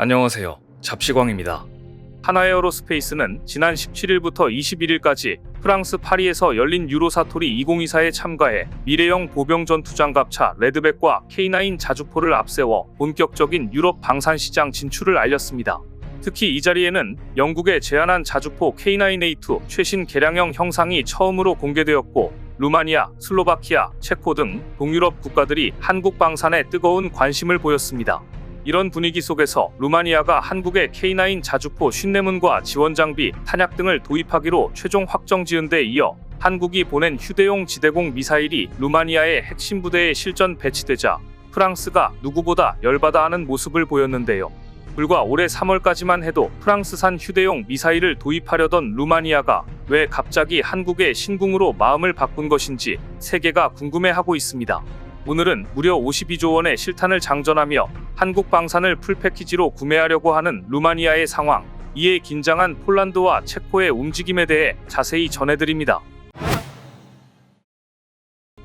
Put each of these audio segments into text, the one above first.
안녕하세요. 잡시광입니다. 하나에어로스페이스는 지난 17일부터 21일까지 프랑스 파리에서 열린 유로사토리 2024에 참가해 미래형 보병 전투장갑차 레드백과 K9 자주포를 앞세워 본격적인 유럽 방산시장 진출을 알렸습니다. 특히 이 자리에는 영국에 제안한 자주포 K9A2 최신 개량형 형상이 처음으로 공개되었고, 루마니아, 슬로바키아, 체코 등 동유럽 국가들이 한국 방산에 뜨거운 관심을 보였습니다. 이런 분위기 속에서 루마니아가 한국에 K9 자주포 54문과 지원장비, 탄약 등을 도입하기로 최종 확정지은 데 이어 한국이 보낸 휴대용 지대공 미사일이 루마니아의 핵심 부대에 실전 배치되자 프랑스가 누구보다 열받아하는 모습을 보였는데요. 불과 올해 3월까지만 해도 프랑스산 휴대용 미사일을 도입하려던 루마니아가 왜 갑자기 한국의 신궁으로 마음을 바꾼 것인지 세계가 궁금해하고 있습니다. 오늘은 무려 52조 원의 실탄을 장전하며 한국 방산을 풀패키지로 구매하려고 하는 루마니아의 상황, 이에 긴장한 폴란드와 체코의 움직임에 대해 자세히 전해드립니다.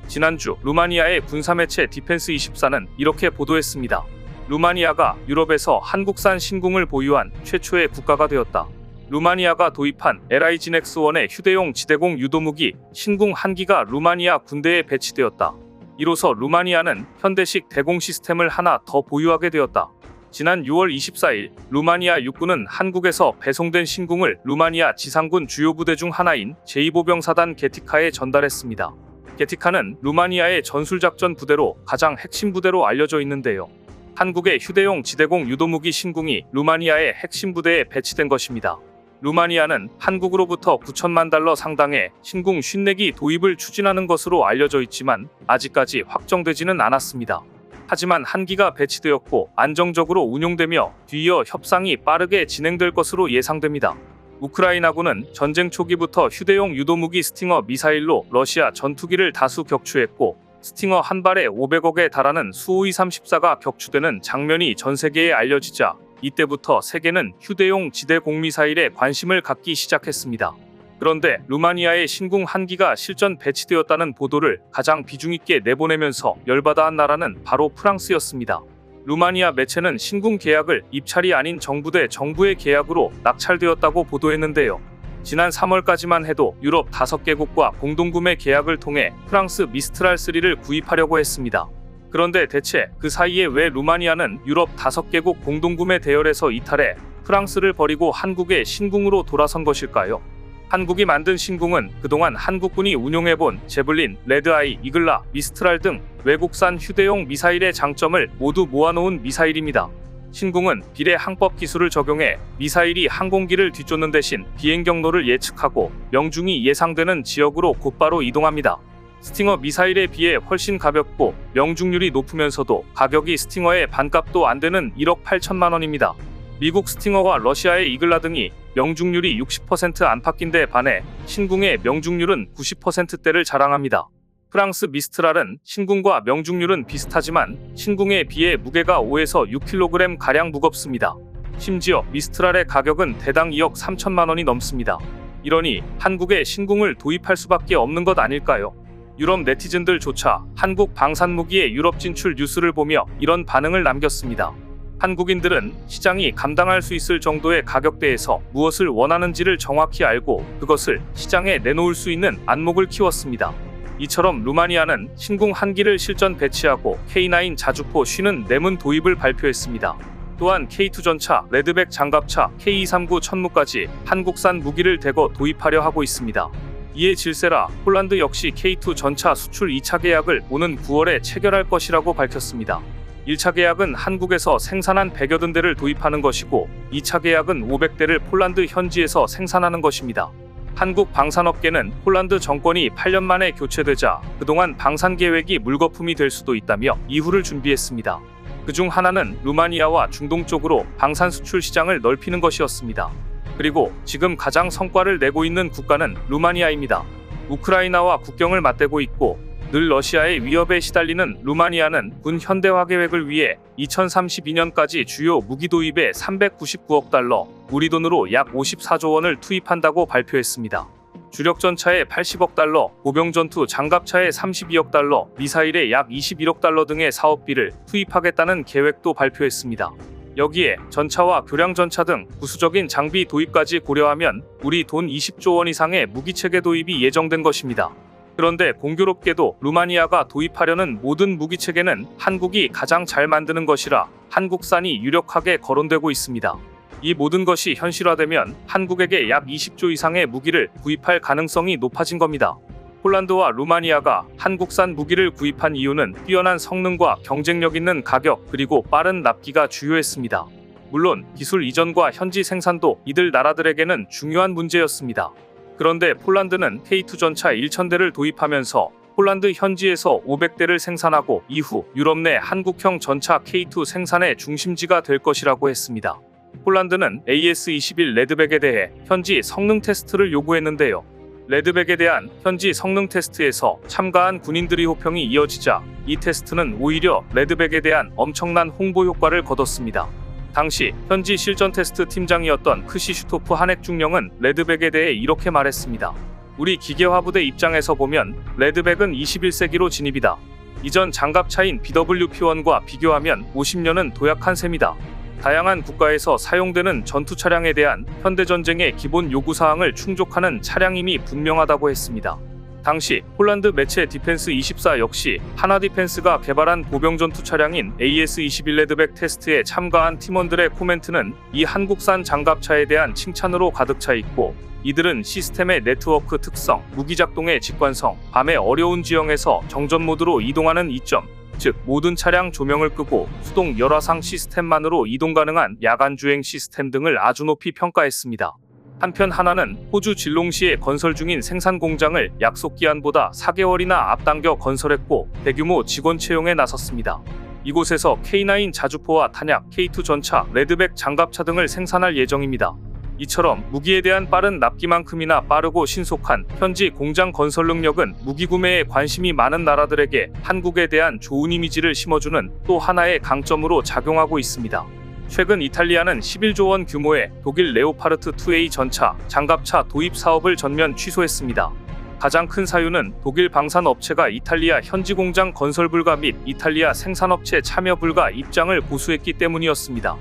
지난주 루마니아의 군사매체 디펜스24는 이렇게 보도했습니다. 루마니아가 유럽에서 한국산 신궁을 보유한 최초의 국가가 되었다. 루마니아가 도입한 LIGNX-1의 휴대용 지대공 유도무기 신궁 한 기가 루마니아 군대에 배치되었다. 이로써 루마니아는 현대식 대공 시스템을 하나 더 보유하게 되었다. 지난 6월 24일 루마니아 육군은 한국에서 배송된 신궁을 루마니아 지상군 주요 부대 중 하나인 제2보병사단 게티카에 전달했습니다. 게티카는 루마니아의 전술작전 부대로 가장 핵심 부대로 알려져 있는데요. 한국의 휴대용 지대공 유도무기 신궁이 루마니아의 핵심 부대에 배치된 것입니다. 루마니아는 한국으로부터 9천만 달러 상당의 신궁 54기 도입을 추진하는 것으로 알려져 있지만 아직까지 확정되지는 않았습니다. 하지만 한 기가 배치되었고 안정적으로 운용되며 뒤이어 협상이 빠르게 진행될 것으로 예상됩니다. 우크라이나군은 전쟁 초기부터 휴대용 유도무기 스팅어 미사일로 러시아 전투기를 다수 격추했고, 스팅어 한 발에 500억에 달하는 수호이 34가 격추되는 장면이 전 세계에 알려지자 이때부터 세계는 휴대용 지대공 미사일에 관심을 갖기 시작했습니다. 그런데 루마니아의 신궁 한 기가 실전 배치되었다는 보도를 가장 비중 있게 내보내면서 열받아한 나라는 바로 프랑스였습니다. 루마니아 매체는 신궁 계약을 입찰이 아닌 정부의 계약으로 낙찰되었다고 보도했는데요. 지난 3월까지만 해도 유럽 5개국과 공동구매 계약을 통해 프랑스 미스트랄 3를 구입하려고 했습니다. 그런데 대체 그 사이에 왜 루마니아는 유럽 5개국 공동구매 대열에서 이탈해 프랑스를 버리고 한국의 신궁으로 돌아선 것일까요? 한국이 만든 신궁은 그동안 한국군이 운용해본 제블린, 레드아이, 이글라, 미스트랄 등 외국산 휴대용 미사일의 장점을 모두 모아놓은 미사일입니다. 신궁은 비례 항법 기술을 적용해 미사일이 항공기를 뒤쫓는 대신 비행 경로를 예측하고 명중이 예상되는 지역으로 곧바로 이동합니다. 스팅어 미사일에 비해 훨씬 가볍고 명중률이 높으면서도 가격이 스팅어의 반값도 안 되는 1억 8천만 원입니다. 미국 스팅어와 러시아의 이글라 등이 명중률이 60% 안팎인데 반해 신궁의 명중률은 90%대를 자랑합니다. 프랑스 미스트랄은 신궁과 명중률은 비슷하지만 신궁에 비해 무게가 5에서 6kg 가량 무겁습니다. 심지어 미스트랄의 가격은 대당 2억 3천만 원이 넘습니다. 이러니 한국에 신궁을 도입할 수밖에 없는 것 아닐까요? 유럽 네티즌들조차 한국 방산무기의 유럽 진출 뉴스를 보며 이런 반응을 남겼습니다. 한국인들은 시장이 감당할 수 있을 정도의 가격대에서 무엇을 원하는지를 정확히 알고 그것을 시장에 내놓을 수 있는 안목을 키웠습니다. 이처럼 루마니아는 신궁 한 기를 실전 배치하고 K9 자주포 54문 도입을 발표했습니다. 또한 K2 전차, 레드백 장갑차, K239 천무까지 한국산 무기를 대거 도입하려 하고 있습니다. 이에 질세라 폴란드 역시 K2 전차 수출 2차 계약을 오는 9월에 체결할 것이라고 밝혔습니다. 1차 계약은 한국에서 생산한 100여 든 대를 도입하는 것이고 2차 계약은 500대를 폴란드 현지에서 생산하는 것입니다. 한국 방산업계는 폴란드 정권이 8년 만에 교체되자 그동안 방산 계획이 물거품이 될 수도 있다며 이후를 준비했습니다. 그중 하나는 루마니아와 중동 쪽으로 방산 수출 시장을 넓히는 것이었습니다. 그리고 지금 가장 성과를 내고 있는 국가는 루마니아입니다. 우크라이나와 국경을 맞대고 있고 늘 러시아의 위협에 시달리는 루마니아는 군 현대화 계획을 위해 2032년까지 주요 무기 도입에 399억 달러, 우리 돈으로 약 54조 원을 투입한다고 발표했습니다. 주력 전차에 80억 달러, 보병 전투 장갑차에 32억 달러, 미사일에 약 21억 달러 등의 사업비를 투입하겠다는 계획도 발표했습니다. 여기에 전차와 교량전차 등 부수적인 장비 도입까지 고려하면 우리 돈 20조 원 이상의 무기체계 도입이 예정된 것입니다. 그런데 공교롭게도 루마니아가 도입하려는 모든 무기체계는 한국이 가장 잘 만드는 것이라 한국산이 유력하게 거론되고 있습니다. 이 모든 것이 현실화되면 한국에게 약 20조 이상의 무기를 구입할 가능성이 높아진 겁니다. 폴란드와 루마니아가 한국산 무기를 구입한 이유는 뛰어난 성능과 경쟁력 있는 가격 그리고 빠른 납기가 주요했습니다. 물론 기술 이전과 현지 생산도 이들 나라들에게는 중요한 문제였습니다. 그런데 폴란드는 K2 전차 1000대를 도입하면서 폴란드 현지에서 500대를 생산하고 이후 유럽 내 한국형 전차 K2 생산의 중심지가 될 것이라고 했습니다. 폴란드는 AS-21 레드백에 대해 현지 성능 테스트를 요구했는데요. 레드백에 대한 현지 성능 테스트에서 참가한 군인들의 호평이 이어지자 이 테스트는 오히려 레드백에 대한 엄청난 홍보 효과를 거뒀습니다. 당시 현지 실전 테스트 팀장이었던 크시슈토프 한핵중령은 레드백에 대해 이렇게 말했습니다. 우리 기계화부대 입장에서 보면 레드백은 21세기로 진입이다. 이전 장갑차인 BWP-1과 비교하면 50년은 도약한 셈이다. 다양한 국가에서 사용되는 전투 차량에 대한 현대전쟁의 기본 요구사항을 충족하는 차량임이 분명하다고 했습니다. 당시 폴란드 매체 디펜스24 역시 하나디펜스가 개발한 보병 전투 차량인 AS-21 레드백 테스트에 참가한 팀원들의 코멘트는 이 한국산 장갑차에 대한 칭찬으로 가득 차 있고 이들은 시스템의 네트워크 특성, 무기 작동의 직관성, 밤의 어려운 지형에서 정전 모드로 이동하는 이점, 즉 모든 차량 조명을 끄고 수동 열화상 시스템만으로 이동 가능한 야간 주행 시스템 등을 아주 높이 평가했습니다. 한편 하나는 호주 질롱시에 건설 중인 생산 공장을 약속 기한보다 4개월이나 앞당겨 건설했고 대규모 직원 채용에 나섰습니다. 이곳에서 K9 자주포와 탄약, K2 전차, 레드백 장갑차 등을 생산할 예정입니다. 이처럼 무기에 대한 빠른 납기만큼이나 빠르고 신속한 현지 공장 건설 능력은 무기 구매에 관심이 많은 나라들에게 한국에 대한 좋은 이미지를 심어주는 또 하나의 강점으로 작용하고 있습니다. 최근 이탈리아는 11조 원 규모의 독일 레오파르트 2A 전차, 장갑차 도입 사업을 전면 취소했습니다. 가장 큰 사유는 독일 방산업체가 이탈리아 현지 공장 건설 불가 및 이탈리아 생산업체 참여 불가 입장을 고수했기 때문이었습니다.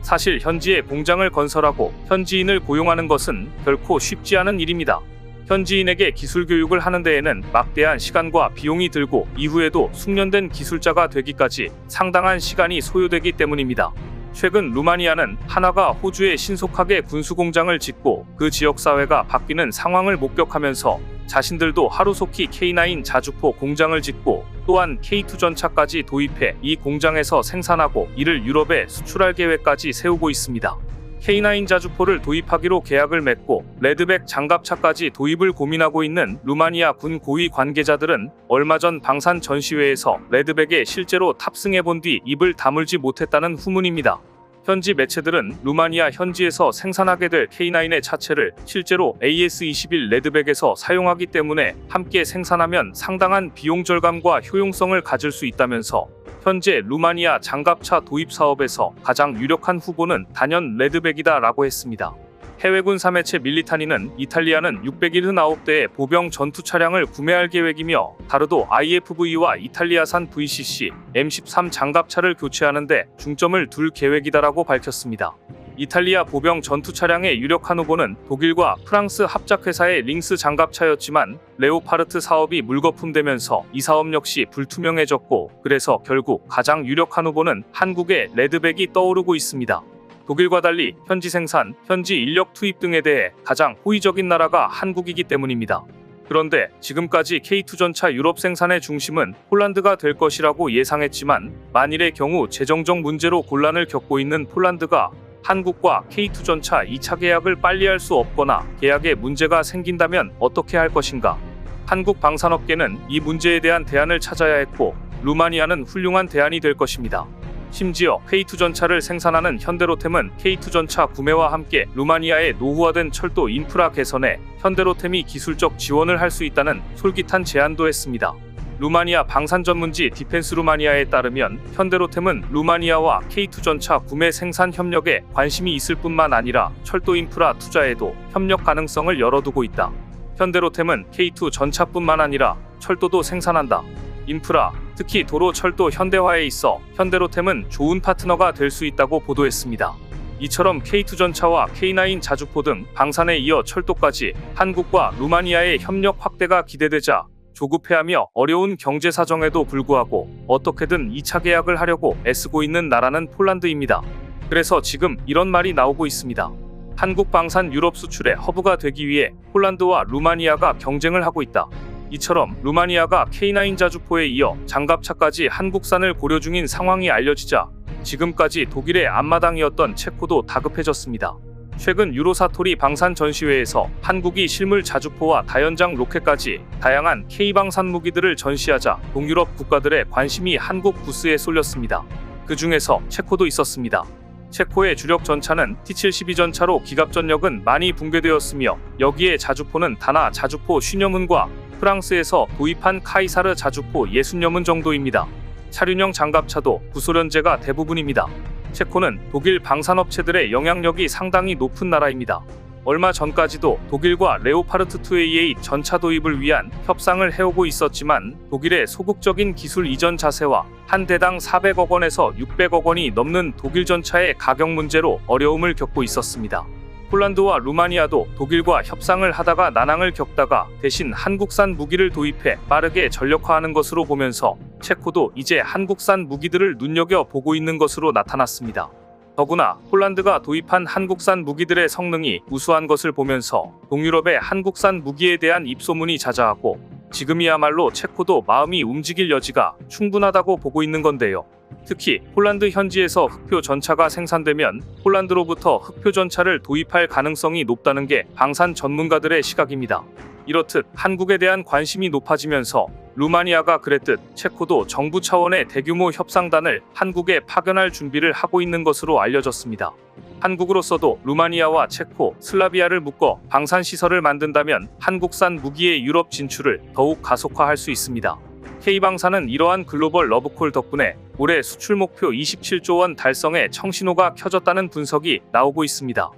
사실 현지에 공장을 건설하고 현지인을 고용하는 것은 결코 쉽지 않은 일입니다. 현지인에게 기술 교육을 하는 데에는 막대한 시간과 비용이 들고 이후에도 숙련된 기술자가 되기까지 상당한 시간이 소요되기 때문입니다. 최근 루마니아는 하나가 호주에 신속하게 군수공장을 짓고 그 지역사회가 바뀌는 상황을 목격하면서 자신들도 하루속히 K9 자주포 공장을 짓고 또한 K2 전차까지 도입해 이 공장에서 생산하고 이를 유럽에 수출할 계획까지 세우고 있습니다. K9 자주포를 도입하기로 계약을 맺고 레드백 장갑차까지 도입을 고민하고 있는 루마니아 군 고위 관계자들은 얼마 전 방산 전시회에서 레드백에 실제로 탑승해본 뒤 입을 다물지 못했다는 후문입니다. 현지 매체들은 루마니아 현지에서 생산하게 될 K9의 차체를 실제로 AS-21 레드백에서 사용하기 때문에 함께 생산하면 상당한 비용 절감과 효용성을 가질 수 있다면서 현재 루마니아 장갑차 도입 사업에서 가장 유력한 후보는 단연 레드백이다 라고 했습니다. 해외군 사매체 밀리타니는 이탈리아는 679대의 보병 전투 차량을 구매할 계획이며 다르도 IFV와 이탈리아산 VCC, M13 장갑차를 교체하는 데 중점을 둘 계획이다라고 밝혔습니다. 이탈리아 보병 전투 차량의 유력한 후보는 독일과 프랑스 합작회사의 링스 장갑차였지만 레오파르트 사업이 물거품되면서 이 사업 역시 불투명해졌고 그래서 결국 가장 유력한 후보는 한국의 레드백이 떠오르고 있습니다. 독일과 달리 현지 생산, 현지 인력 투입 등에 대해 가장 호의적인 나라가 한국이기 때문입니다. 그런데 지금까지 K2 전차 유럽 생산의 중심은 폴란드가 될 것이라고 예상했지만 만일의 경우 재정적 문제로 곤란을 겪고 있는 폴란드가 한국과 K2 전차 2차 계약을 빨리 할 수 없거나 계약에 문제가 생긴다면 어떻게 할 것인가? 한국 방산업계는 이 문제에 대한 대안을 찾아야 했고 루마니아는 훌륭한 대안이 될 것입니다. 심지어 K2 전차를 생산하는 현대로템은 K2 전차 구매와 함께 루마니아의 노후화된 철도 인프라 개선에 현대로템이 기술적 지원을 할 수 있다는 솔깃한 제안도 했습니다. 루마니아 방산 전문지 디펜스 루마니아에 따르면 현대로템은 루마니아와 K2 전차 구매 생산 협력에 관심이 있을 뿐만 아니라 철도 인프라 투자에도 협력 가능성을 열어두고 있다. 현대로템은 K2 전차뿐만 아니라 철도도 생산한다. 인프라, 특히 도로, 철도 현대화에 있어 현대로템은 좋은 파트너가 될 수 있다고 보도했습니다. 이처럼 K2전차와 K9 자주포 등 방산에 이어 철도까지 한국과 루마니아의 협력 확대가 기대되자 조급해하며 어려운 경제 사정에도 불구하고 어떻게든 2차 계약을 하려고 애쓰고 있는 나라는 폴란드입니다. 그래서 지금 이런 말이 나오고 있습니다. 한국 방산 유럽 수출의 허브가 되기 위해 폴란드와 루마니아가 경쟁을 하고 있다. 이처럼 루마니아가 K9 자주포에 이어 장갑차까지 한국산을 고려 중인 상황이 알려지자 지금까지 독일의 앞마당이었던 체코도 다급해졌습니다. 최근 유로사토리 방산 전시회에서 한국이 실물 자주포와 다연장 로켓까지 다양한 K방산 무기들을 전시하자 동유럽 국가들의 관심이 한국 부스에 쏠렸습니다. 그 중에서 체코도 있었습니다. 체코의 주력 전차는 T-72 전차로 기갑 전력은 많이 붕괴되었으며 여기에 자주포는 다나 자주포 50녀문과 프랑스에서 도입한 카이사르 자주포 60녀문 정도입니다. 차륜형 장갑차도 구소련제가 대부분입니다. 체코는 독일 방산업체들의 영향력이 상당히 높은 나라입니다. 얼마 전까지도 독일과 레오파르트 2AA 전차 도입을 위한 협상을 해오고 있었지만 독일의 소극적인 기술 이전 자세와 한 대당 400억 원에서 600억 원이 넘는 독일 전차의 가격 문제로 어려움을 겪고 있었습니다. 폴란드와 루마니아도 독일과 협상을 하다가 난항을 겪다가 대신 한국산 무기를 도입해 빠르게 전력화하는 것으로 보면서 체코도 이제 한국산 무기들을 눈여겨보고 있는 것으로 나타났습니다. 더구나 폴란드가 도입한 한국산 무기들의 성능이 우수한 것을 보면서 동유럽의 한국산 무기에 대한 입소문이 자자하고 지금이야말로 체코도 마음이 움직일 여지가 충분하다고 보고 있는 건데요. 특히 폴란드 현지에서 흑표 전차가 생산되면 폴란드로부터 흑표 전차를 도입할 가능성이 높다는 게 방산 전문가들의 시각입니다. 이렇듯 한국에 대한 관심이 높아지면서 루마니아가 그랬듯 체코도 정부 차원의 대규모 협상단을 한국에 파견할 준비를 하고 있는 것으로 알려졌습니다. 한국으로서도 루마니아와 체코, 슬라비아를 묶어 방산시설을 만든다면 한국산 무기의 유럽 진출을 더욱 가속화할 수 있습니다. K방산은 이러한 글로벌 러브콜 덕분에 올해 수출 목표 27조 원 달성에 청신호가 켜졌다는 분석이 나오고 있습니다.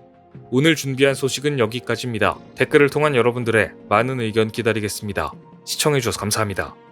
오늘 준비한 소식은 여기까지입니다. 댓글을 통한 여러분들의 많은 의견 기다리겠습니다. 시청해주셔서 감사합니다.